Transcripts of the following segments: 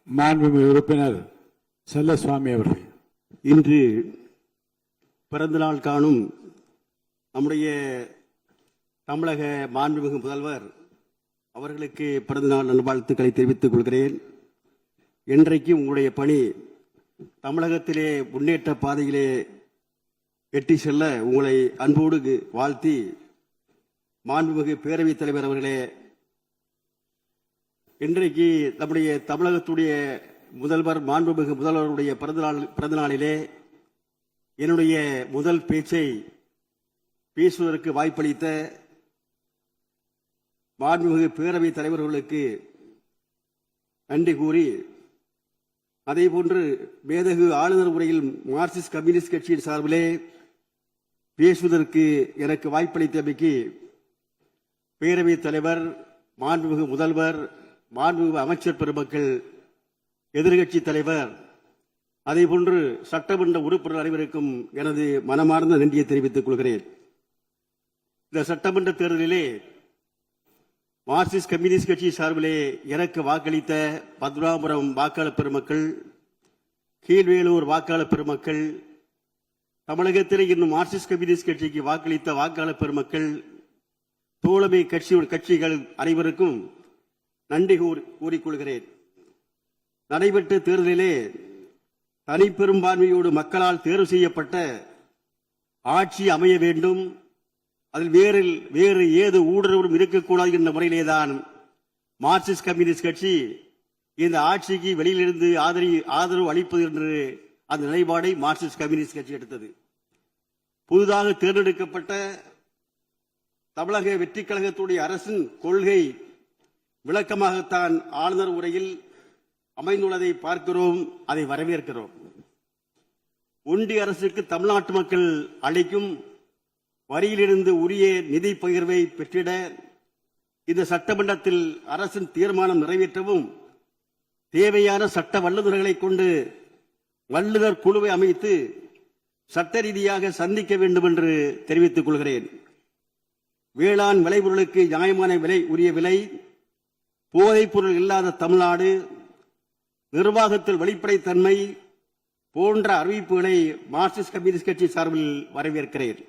மாண்புமிகு உறுப்பினர் செல்லசுவாமி அவர்கள். இன்று பிறந்தநாள் காணும் நம்முடைய தமிழக மாண்புமிகு முதல்வர் அவர்களுக்கு பிறந்தநாள் நல்வாழ்த்துக்களை தெரிவித்துக் கொள்கிறேன். இன்றைக்கு உங்களுடைய பணி தமிழகத்திலே முன்னேற்ற பாதையிலே எட்டி செல்ல உங்களை அன்போடு வாழ்த்தி, மாண்புமிகு பேரவைத் தலைவர் அவர்களே, இன்றைக்கு நம்முடைய தமிழகத்துடைய முதல்வர் மாண்புமிகு முதல்வருடைய பிறந்த நாளிலே என்னுடைய முதல் பேச்சை பேசுவதற்கு வாய்ப்பளித்த மாண்புமிகு பேரவைத் தலைவர்களுக்கு நன்றி கூறி, அதேபோன்று மேதகு ஆளுநர் உரையில் மார்க்சிஸ்ட் கம்யூனிஸ்ட் கட்சியின் சார்பிலே பேசுவதற்கு எனக்கு வாய்ப்பளித்தமைக்கு பேரவைத் தலைவர், மாண்புமிகு முதல்வர், மாண்புமிகு அமைச்சர் பெருமக்கள், எதிர்கட்சி தலைவர், அதேபோன்று சட்டமன்ற உறுப்பினர் அனைவருக்கும் எனது மனமார்ந்த நன்றியை தெரிவித்துக் கொள்கிறேன். இந்த சட்டமன்ற தேர்தலிலே மார்க்சிஸ்ட் கம்யூனிஸ்ட் கட்சி சார்பிலே எனக்கு வாக்களித்த பத்மநாபபுரம் வாக்காளர் பெருமக்கள், கீழ்வேலூர் வாக்காளர் பெருமக்கள், தமிழகத்தில் இன்னும் மார்க்சிஸ்ட் கம்யூனிஸ்ட் கட்சிக்கு வாக்களித்த வாக்காளர் பெருமக்கள், தோழமை கட்சிகள் அனைவருக்கும் நன்றி கூறிக்கொள்கிறேன். நடைபெற்ற தேர்தலிலே தனிப்பெரும்பான்மையோடு மக்களால் தேர்வு செய்யப்பட்ட ஆட்சி அமைய வேண்டும், அதில் வேறு ஏது ஊடுருவலும் இருக்கக்கூடாது என்ற முறையிலேதான் மார்க்சிஸ்ட் கம்யூனிஸ்ட் கட்சி இந்த ஆட்சிக்கு வெளியிலிருந்து ஆதரவு அளிப்பது என்று அந்த நிலைப்பாடை மார்க்சிஸ்ட் கம்யூனிஸ்ட் கட்சி எடுத்தது. புதிதாக தேர்ந்தெடுக்கப்பட்ட தமிழக வெற்றிக் கழகத்துடைய அரசின் கொள்கை விளக்கமாகத்தான் ஆளுநர் உரையில் அமைந்துள்ளதை பார்க்கிறோம், அதை வரவேற்கிறோம். ஒன்றிய அரசுக்கு தமிழ்நாட்டு மக்கள் அளிக்கும் வரியிலிருந்து உரிய நிதி பகிர்வை பெற்றிட இந்த சட்டமன்றத்தில் அரசின் தீர்மானம் நிறைவேற்றவும் தேவையான சட்ட வல்லுநர்களை கொண்டு வல்லுநர் குழுவை அமைத்து சட்ட ரீதியாக சந்திக்க வேண்டும் என்று தெரிவித்துக் கொள்கிறேன். வேளாண் விளைபொருளுக்கு நியாயமான விலை, உரிய விலை, போதைப் பொருள் இல்லாத தமிழ்நாடு, நிர்வாகத்தில் வெளிப்படைத்தன்மை போன்ற அறிவிப்புகளை மார்க்சிஸ்ட் கம்யூனிஸ்ட் கட்சி சார்பில் வரவேற்கிறேன்.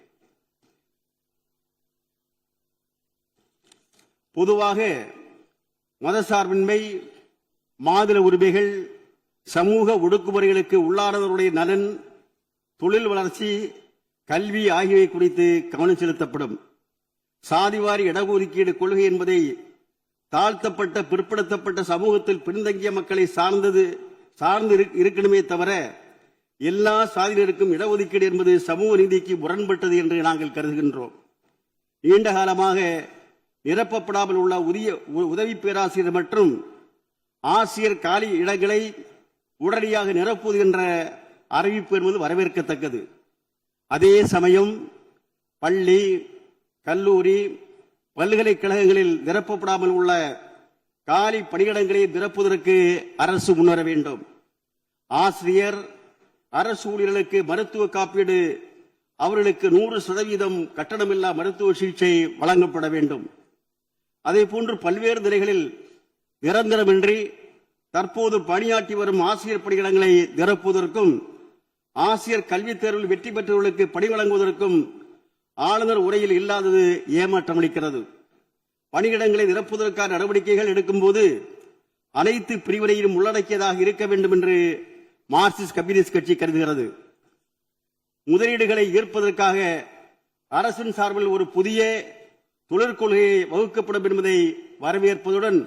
பொதுவாக மதசார்பின்மை, மாநில உரிமைகள், சமூக ஒடுக்குமுறைகளுக்கு உள்ளானவர்களுடைய நலன், தொழில் வளர்ச்சி, கல்வி ஆகியவை குறித்து கவனம் செலுத்தப்படும். சாதிவாரி இடஒதுக்கீடு கொள்கை என்பதை தாழ்த்தப்பட்ட பிற்படுத்தப்பட்ட சமூகத்தில் பின்தங்கிய மக்களை சார்ந்து இருக்கணுமே தவிர எல்லா சாதியினருக்கும் இடஒதுக்கீடு என்பது சமூக நீதிக்கு முரண்பட்டது என்று நாங்கள் கருதுகின்றோம். நீண்ட காலமாக நிரப்பப்படாமல் உள்ள உதவி பேராசிரியர் மற்றும் ஆசிரியர் காலி இடங்களை உடனடியாக நிரப்புவது என்ற அறிவிப்பு என்பது வரவேற்கத்தக்கது. அதே சமயம் பள்ளி, கல்லூரி, பல்கலைக்கழகங்களில் நிரப்பப்படாமல் உள்ள காலி பணியிடங்களை நிரப்புவதற்கு அரசு முன்வர வேண்டும். ஆசிரியர், அரசு ஊழியர்களுக்கு மருத்துவ காப்பீடு, அவர்களுக்கு 100% கட்டணமில்லா மருத்துவ சிகிச்சை வழங்கப்பட வேண்டும். அதேபோன்று பல்வேறு நிலைகளில் நிரந்தரமின்றி தற்போது பணியாற்றி வரும் ஆசிரியர் பணியிடங்களை நிரப்புவதற்கும், ஆசிரியர் கல்வித் தேர்வில் வெற்றி பெற்றவர்களுக்கு பணி வழங்குவதற்கும் ஆளுநர் உரையில் இல்லாதது ஏமாற்றம் அளிக்கிறது. பணியிடங்களை நிரப்புவதற்கான நடவடிக்கைகள் எடுக்கும்போது அனைத்து பிரிவினையிலும் உள்ளடக்கியதாக இருக்க வேண்டும் என்று மார்க்சிஸ்ட் கம்யூனிஸ்ட் கட்சி கருதுகிறது. முதலீடுகளை ஈர்ப்பதற்காக அரசின் சார்பில் ஒரு புதிய தொழிற்கொள்கை வகுக்கப்படும் என்பதை வரவேற்பதுடன்,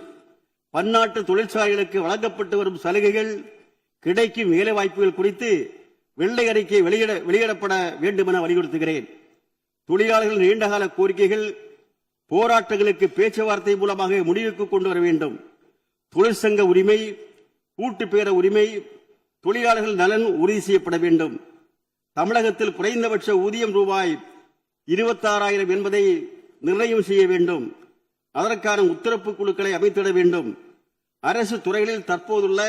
பன்னாட்டு தொழிற்சாலைகளுக்கு வழங்கப்பட்டு வரும் சலுகைகள், கிடைக்கும் வேலைவாய்ப்புகள் குறித்து வெள்ளை அறிக்கை வெளியிடப்பட வேண்டும் என வலியுறுத்துகிறேன். தொழிலாளர்கள் நீண்டகால கோரிக்கைகள், போராட்டங்களுக்கு பேச்சுவார்த்தை மூலமாக முடிவுக்கு கொண்டு வர வேண்டும். தொழிற்சங்க உரிமை, கூட்டு பேர உரிமை, தொழிலாளர்கள் நலன் உறுதி செய்யப்பட வேண்டும். தமிழகத்தில் குறைந்தபட்ச ஊதியம் ரூபாய் 26,000 என்பதை நிர்ணயம் செய்ய வேண்டும். அதற்கான உத்தரப்பு குழுக்களை அமைத்திட வேண்டும். அரசு துறைகளில் தற்போதுள்ள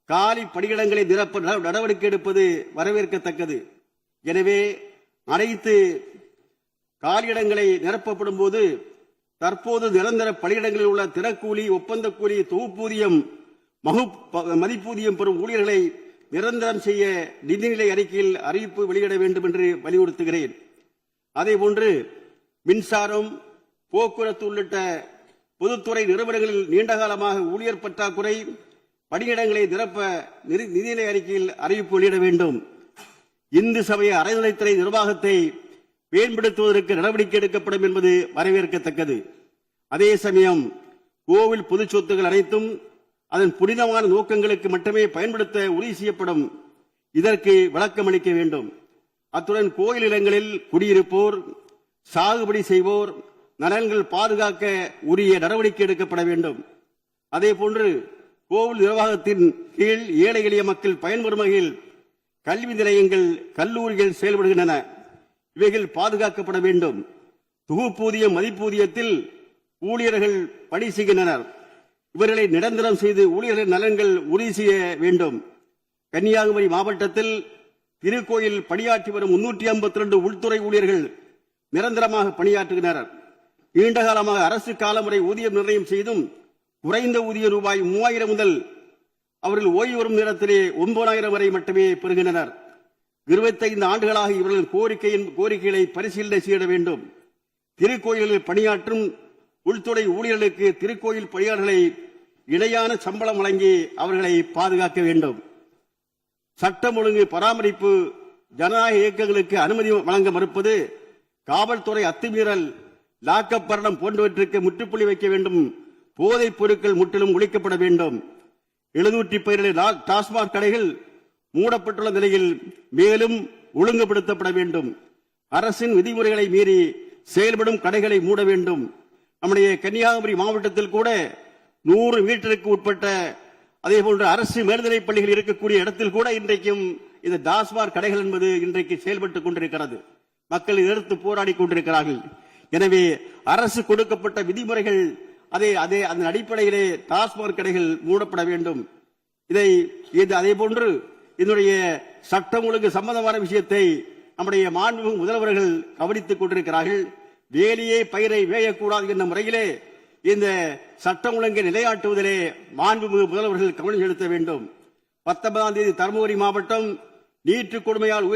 காலி பணியிடங்களை நிரப்ப நடவடிக்கை எடுப்பது வரவேற்கத்தக்கது. எனவே அனைத்து காலியிடங்களை நிரப்பப்படும் போது தற்போது நிரந்தர பணியிடங்களில் உள்ள தினக்கூலி, ஒப்பந்த கூலி, தொகுப்பூதியம் மதிப்பூதியம் பெறும் ஊழியர்களை நிரந்தரம் செய்ய நிதிநிலை அறிக்கையில் அறிவிப்பு வெளியிட வேண்டும் என்று வலியுறுத்துகிறேன். அதேபோன்று மின்சாரம், போக்குவரத்து உள்ளிட்ட பொதுத்துறை நிறுவனங்களில் நீண்டகாலமாக ஊழியர் பற்றாக்குறை, பணியிடங்களை நிரப்ப நிதிநிலை அறிக்கையில் அறிவிப்பு வெளியிட வேண்டும். இந்து சமய அறநிலைத்துறை நிர்வாகத்தை மேம்படுத்துவதற்கு நடவடிக்கை எடுக்கப்படும் என்பது வரவேற்கத்தக்கது. அதே சமயம் கோவில் பொது சொத்துக்கள் அனைத்தும் அதன் புனிதமான நோக்கங்களுக்கு மட்டுமே பயன்படுத்த உறுதி செய்யப்படும். இதற்கு விளக்கம் அளிக்க வேண்டும். அத்துடன் கோயில் இல்லங்களில் குடியிருப்போர், சாகுபடி செய்வோர் நலன்கள் பாதுகாக்க உரிய நடவடிக்கை எடுக்கப்பட வேண்டும். அதேபோன்று கோவில் நிர்வாகத்தின் கீழ் ஏழை எளிய மக்கள் பயன்பெறும் வகையில் கல்வி நிலையங்கள், கல்லூரிகள் செயல்படுகின்றன. இவைகள் பாதுகாக்கப்பட வேண்டும். தொகுப்பூதியம், மதிப்பூதியத்தில் ஊழியர்கள் பணி செய்கின்றனர். இவர்களை நிரந்தரம் செய்து ஊழியர்கள் நலன்கள் உறுதி செய்ய வேண்டும். கன்னியாகுமரி மாவட்டத்தில் திருக்கோயில் பணியாற்றி வரும் 352 உள்துறை ஊழியர்கள் நிரந்தரமாக பணியாற்றுகின்றனர். நீண்ட காலமாக அரசு காலமுறை ஊதியம் நிர்ணயம் செய்தும் குறைந்த ஊதிய ரூபாய் 3000 முதல் அவர்கள் ஓய்வு வரும் நேரத்திலே 9000 வரை மட்டுமே பெறுகின்றனர். 25 ஆண்டுகளாக இவர்களின் கோரிக்கைகளை பரிசீலனை செய்ய வேண்டும். திருக்கோயில்களில் பணியாற்றும் உள்துறை ஊழியர்களுக்கு திருக்கோயில் பணியாளர்களை இணையான சம்பளம் வழங்கி அவர்களை பாதுகாக்க வேண்டும். சட்டம் ஒழுங்கு பராமரிப்பு, ஜனநாயக இயக்கங்களுக்கு அனுமதி வழங்க மறுப்பது, காவல்துறை அத்துமீறல், லாக்கப் மரணம் போன்றவற்றிற்கு முற்றுப்புள்ளி வைக்க வேண்டும். போதைப் பொருட்கள் முற்றிலும் ஒழிக்கப்பட வேண்டும். 717 டாஸ்மாக் கடைகள் மூடப்பட்டுள்ள நிலையில் மேலும் ஒழுங்குபடுத்தப்பட வேண்டும். அரசின் விதிமுறைகளை மீறி செயல்படும் கடைகளை மூட வேண்டும். நம்முடைய கன்னியாகுமரி மாவட்டத்தில் கூட 100 மீட்டருக்கு உட்பட்ட அதேபோன்று அரசு மேல்நிலைப் பள்ளிகள் இருக்கக்கூடிய இடத்தில் கூட இன்றைக்கும் இந்த டாஸ்மாக் கடைகள் என்பது இன்றைக்கு செயல்பட்டுக் கொண்டிருக்கிறது. மக்கள் எதிர்த்து போராடி கொண்டிருக்கிறார்கள். எனவே அரசு கொடுக்கப்பட்ட விதிமுறைகள் அதன் அடிப்படையிலே டாஸ்மாக் கடைகள் மூடப்பட வேண்டும். அதேபோன்று இதனுடைய சட்டம் ஒழுங்கு சம்பந்தமான விஷயத்தை நம்முடைய மாண்புமிகு முதல்வர்கள் கவனித்துக் கொண்டிருக்கிறார்கள். வேலியே பயிரை வேயக்கூடாது என்ற முறையிலே இந்த சட்டம் ஒழுங்கை நிலையாட்டுவதிலே மாண்புமிகு முதல்வர்கள் கவனம் செலுத்த வேண்டும். 19ஆம் தேதி தருமபுரி மாவட்டம் நீற்று கொடுமையால்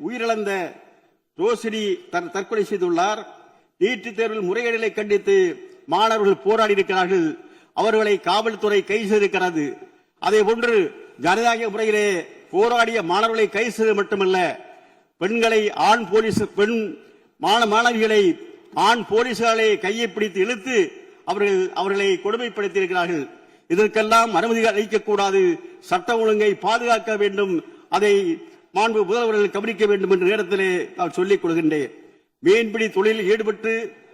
உயிரிழந்த ரோசினி தற்கொலை செய்துள்ளார். நீட்டுத் தேர்வில் முறைகேடுகளை கண்டித்து மாணவர்கள் போராடி இருக்கிறார்கள். அவர்களை காவல்துறை கைது செய்திருக்கிறது. அதேபோன்று ஜனநாயக முறையிலே போராடிய மாணவர்களை கைது செய்தது மட்டுமல்ல, பெண்களை பெண் மாணவிகளை ஆண் போலீசாரை கையை பிடித்து இழுத்து அவர்களை கொடுமைப்படுத்தியிருக்கிறார்கள். இதற்கெல்லாம் அனுமதி அளிக்கக்கூடாது. சட்ட ஒழுங்கை பாதுகாக்க வேண்டும். அதை மாண்பு முதல்வர்கள் கவனிக்க வேண்டும் என்ற நேரத்திலே நான் சொல்லிக் கொள்கின்றேன். மீன்பிடி தொழிலில் ஈடுபட்டு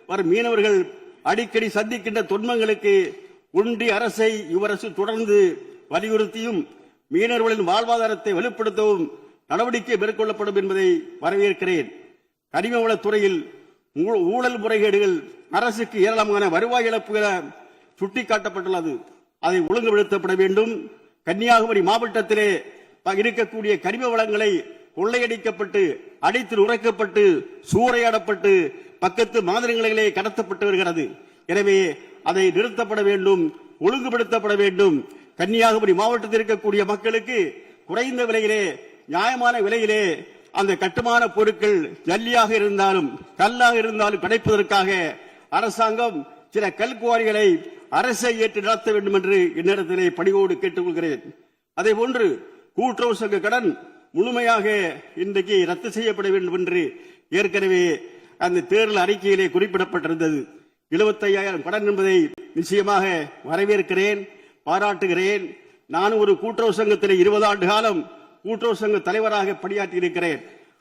வரும் மீனவர்கள் அடிக்கடி சந்திக்கின்ற துன்பங்களுக்கு ஒன்றிய அரசை இவ்வரசு தொடர்ந்து வலியுறுத்தியும் மீனவர்களின் வாழ்வாதாரத்தை வலுப்படுத்தவும் நடவடிக்கை மேற்கொள்ளப்படும் என்பதை வரவேற்கிறேன். கனிம வளத்துறையில் ஊழல் முறைகேடுகள் அரசுக்கு ஏராளமான வருவாய் இழப்புகளை சுட்டிக்காட்டப்பட்டுள்ளது. அதை ஒழுங்குபடுத்தப்பட வேண்டும். கன்னியாகுமரி மாவட்டத்திலே இருக்கக்கூடிய கனிம வளங்களை கொள்ளையடிக்கப்பட்டு, அடித்து உரைக்கப்பட்டு, சூறையாடப்பட்டு பக்கத்து மாநிலங்களிலே கடத்தப்பட்டு வருகிறது. எனவே அதை நிறுத்தப்பட வேண்டும், ஒழுங்குபடுத்தப்பட வேண்டும். கன்னியாகுமரி மாவட்டத்தில் இருக்கக்கூடிய மக்களுக்கு குறைந்த விலையிலே, நியாயமான விலையிலே அந்த கட்டுமான பொருட்கள் ஜல்லியாக இருந்தாலும் கல்லாக இருந்தாலும் கிடைப்பதற்காக அரசாங்கம் சில கல்குவாரிகளை அரசை ஏற்று நடத்த வேண்டும் என்று இந்நேரத்திலே பணிவோடு கேட்டுக்கொள்கிறேன். அதேபோன்று கூட்டுறவு சங்க கடன் முழுமையாக இன்றைக்கு ரத்து செய்யப்பட வேண்டும் என்று ஏற்கனவே அந்த தேர்தல் அறிக்கையிலே குறிப்பிடப்பட்டிருந்தது. 75,000 கடன் என்பதை நிச்சயமாக வரவேற்கிறேன், பாராட்டுகிறேன். நான் ஒரு கூட்டுறவு சங்கத்திலே 20 ஆண்டு காலம் கூட்டுறவு சங்க தலைவராக பணியாற்றி இருக்கிறேன்.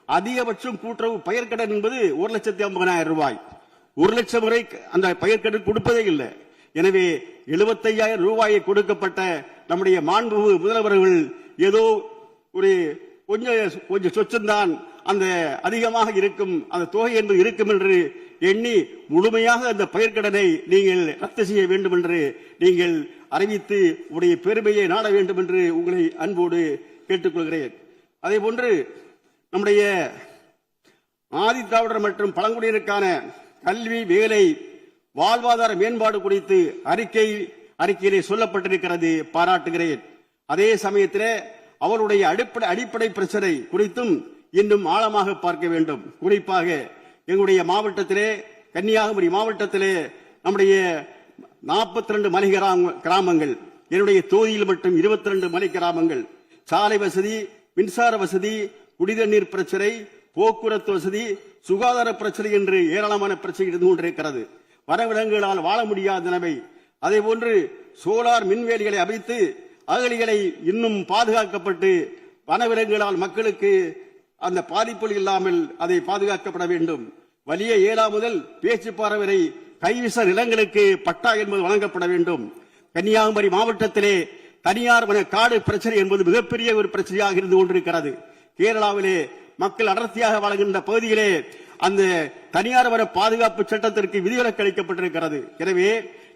அதிகபட்சம் கூட்டுறவு பயிர்க்கடன் என்பது 1,50,000 ரூபாய். 1 லட்சம் வரை அந்த பயிர்க்கடன் கொடுப்பதே இல்லை. எனவே 75,000 ரூபாயை கொடுக்கப்பட்ட நம்முடைய மாண்புமிகு முதல்வர்கள் ஏதோ ஒரு கொஞ்சம் சொச்சம்தான் அந்த அதிகமாக இருக்கும், அந்த தொகை என்று இருக்கும் என்று எண்ணி முழுமையாக அந்த பயிர்க்கடனை நீங்கள் ரத்து செய்ய வேண்டும் என்று நீங்கள் அறிவித்து உடைய பெருமையை நாட வேண்டும் என்று உங்களை அன்போடு கேட்டுக்கொள்கிறேன். அதேபோன்று நம்முடைய ஆதி திராவிடர் மற்றும் பழங்குடியினருக்கான கல்வி, வேலை, வாழ்வாதார மேம்பாடு குறித்து அறிக்கை அறிக்கையிலே சொல்லப்பட்டிருக்கிறது, பாராட்டுகிறேன். அதே சமயத்திலே அவருடைய அடிப்படை பிரச்சனை குறித்தும் இன்னும் ஆழமாக பார்க்க வேண்டும். குறிப்பாக எங்களுடைய மாவட்டத்திலே, கன்னியாகுமரி மாவட்டத்திலே நம்முடைய 42 மலை கிராமங்கள், என்னுடைய தொகுதியில் மட்டும் 22 மலை கிராமங்கள், சாலை வசதி, மின்சார வசதி, குடிநீர் பிரச்சனை, போக்குவரத்து வசதி, சுகாதார பிரச்சனை என்று ஏராளமான பிரச்சனை இருந்து கொண்டிருக்கிறது. வனவிலங்குகளால் வாழ முடியாத நிலைமை. அதே போன்று சோலார் மின்வேலிகளை அமைத்து அகழிகளை இன்னும் பாதுகாக்கப்பட்டு வனவிலங்குகளால் மக்களுக்கு அந்த பாதிப்புகள் இல்லாமல் அதை பாதுகாக்கப்பட வேண்டும். வலிய ஏலா முதல் பேச்சுப்பாறை வரை கைவிச நிலங்களுக்கு பட்டா என்பது வழங்கப்பட வேண்டும். கன்னியாகுமரி மாவட்டத்திலே தனியார் வன காடு பிரச்சனை என்பது மிகப்பெரிய ஒரு பிரச்சனையாக இருந்து கொண்டிருக்கிறது. கேரளாவிலே மக்கள் அடர்த்தியாக வாழ்கின்ற பகுதியிலே அந்த தனியார் வன பாதுகாப்பு சட்டத்திற்கு விதிவிலக்கு அளிக்கப்பட்டிருக்கிறது. எனவே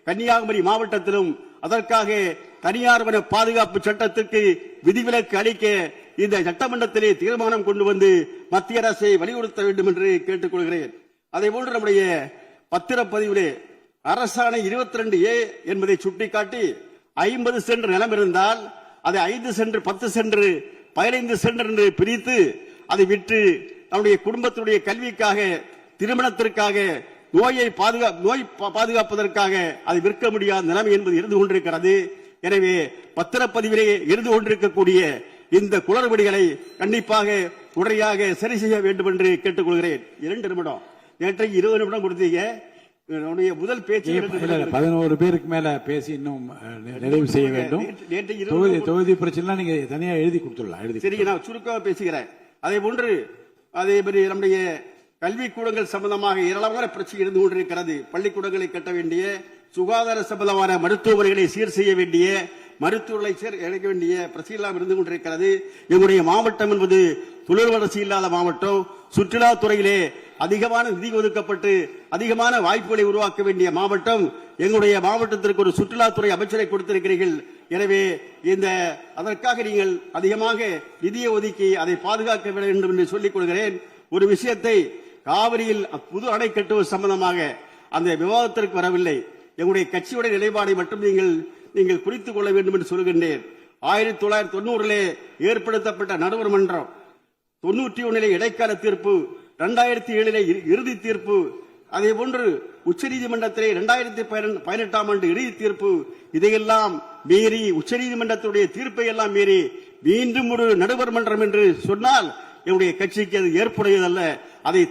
கன்னியாகுமரி மாவட்டத்திலும் அதற்காக தனியார் வன பாதுகாப்பு சட்டத்திற்கு விதிவிலக்கு அளிக்க இந்த சட்டமன்றத்திலே தீர்மானம் கொண்டு வந்து மத்திய அரசை வலியுறுத்த வேண்டும் என்று கேட்டுக் கொள்கிறேன். அதே போன்று நம்முடைய பத்திரப்பதிவிலே அரசாணை 22A என்பதை சுட்டிக்காட்டி 50 சென்ட் நிலம் இருந்தால் அதை 5 சென்ட், 10 சென்ட், 15 சென்ட் என்று பிரித்து அதை விற்று நம்முடைய குடும்பத்துடைய கல்விக்காக, திருமணத்திற்காக, நோய் பாதுகாப்பதற்காக அதை விற்க முடியாத நிலைமை என்பது இருந்து கொண்டிருக்கிறது. எனவே பத்திரப்பதிவிலே இருந்து கொண்டிருக்கக்கூடிய இந்த குளறுபடிகளை கண்டிப்பாக உடனடியாக சரி செய்ய வேண்டும் என்று கேட்டுக்கொள்கிறேன். 2 நிமிடம், நேற்றைக்கு 20 நிமிடம் கொடுத்தீங்க. முதல் பேச்சு 11 பேருக்கு மேல பேசி இன்னும் நிறைவு செய்ய வேண்டும். தொகுதி பிரச்சனை நீங்க தனியா எழுதி கொடுத்துடலாம். சரி, நான் சுருக்கமாக பேசுகிறேன். அதே போன்று நம்முடைய கல்விக்கூடங்கள் சம்பந்தமாக ஏராளமான பிரச்சனை இருந்து கொண்டிருக்கிறது. பள்ளிக்கூடங்களை கட்ட வேண்டிய, சுகாதார சம்பந்தமான மருத்துவமனைகளை சீர் செய்ய வேண்டிய, மருத்துவர்களை இணைக்க வேண்டிய பிரச்சனை இருந்து கொண்டிருக்கிறது. எங்களுடைய மாவட்டம் என்பது தொழில் வளர்ச்சி இல்லாத மாவட்டம். சுற்றுலாத்துறையிலே அதிகமான நிதி ஒதுக்கப்பட்டு அதிகமான வாய்ப்புகளை உருவாக்க வேண்டிய மாவட்டம். எங்களுடைய மாவட்டத்திற்கு ஒரு சுற்றுலாத்துறை அமைச்சரை கொடுத்திருக்கிறீர்கள். எனவே அதற்காக நீங்கள் அதிகமாக நிதியை ஒதுக்கி அதை பாதுகாக்க வேண்டும் என்று சொல்லிக் கொள்கிறேன். ஒரு விஷயத்தை, காவிரியில் புது அணை கட்டுவது சம்பந்தமாக அந்த விவாதத்திற்கு வரவில்லை. எங்களுடைய கட்சியுடைய நிலைப்பாடை மட்டும் நீங்கள் குறித்துக் கொள்ள வேண்டும் என்று சொல்கின்றேன். 1990 ஏற்படுத்தப்பட்ட நடுவர் மன்றம், 91 இடைக்கால தீர்ப்பு, 2007 இறுதி தீர்ப்பு, அதே போன்று உச்சநீதிமன்றத்திலே 2018 ஆண்டு இறுதி தீர்ப்பு, இதையெல்லாம் மீறி, உச்சநீதிமன்றத்துடைய தீர்ப்பை எல்லாம் மீறி மீண்டும் ஒரு நடுவர் மன்றம் என்று சொன்னால் என்னுடைய கட்சிக்கு அது ஏற்புடையதல்ல. அதை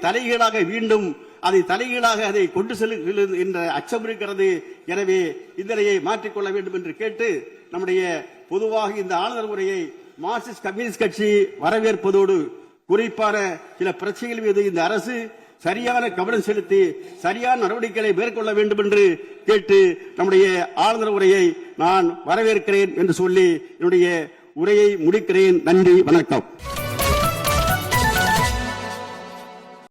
தலைகீழாக அதை கொண்டு செல்லுகிறது என்ற அச்சம் இருக்கிறது. எனவே இதனையை மாற்றிக்கொள்ள வேண்டும் என்று கேட்டு, நம்முடைய பொதுவாக இந்த ஆளுநர் உரையை மார்க்சிஸ்ட் கம்யூனிஸ்ட் கட்சி வரவேற்பதோடு குறிப்பான சில பிரச்சனைகள் மீது இந்த அரசு சரியான கவனம் செலுத்தி சரியான நடவடிக்கைகளை மேற்கொள்ள வேண்டும் என்று கேட்டு நம்முடைய ஆளுநர் உரையை நான் வரவேற்கிறேன் என்று சொல்லி என்னுடைய உரையை முடிக்கிறேன். நன்றி, வணக்கம்.